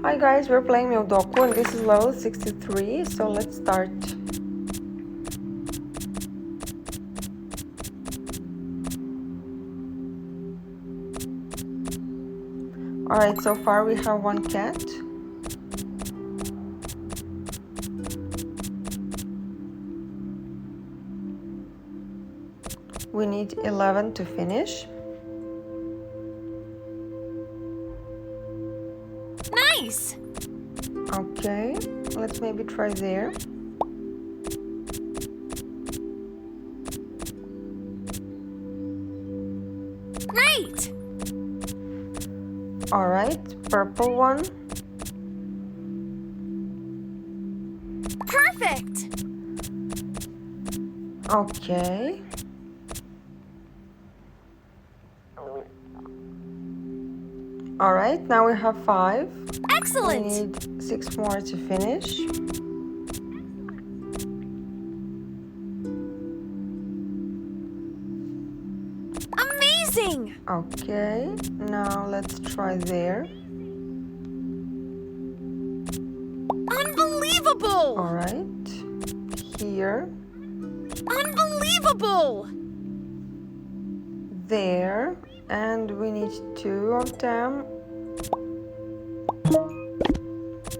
Hi guys, we're playing Meowdoku and this is level 63, so let's start. Alright, so far we have one cat. We need 11 to finish. Nice! Okay, let's maybe try there. Great! Alright, purple one. Perfect! Okay. Alright, now we have 5. Excellent! We need 6 more to finish. Amazing! Okay, now let's try there. Unbelievable! Alright, here, Unbelievable! there, and we need 2 of them.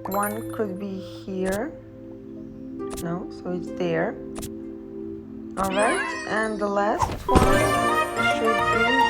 One could be here. No, so it's there. Alright, and the last one should be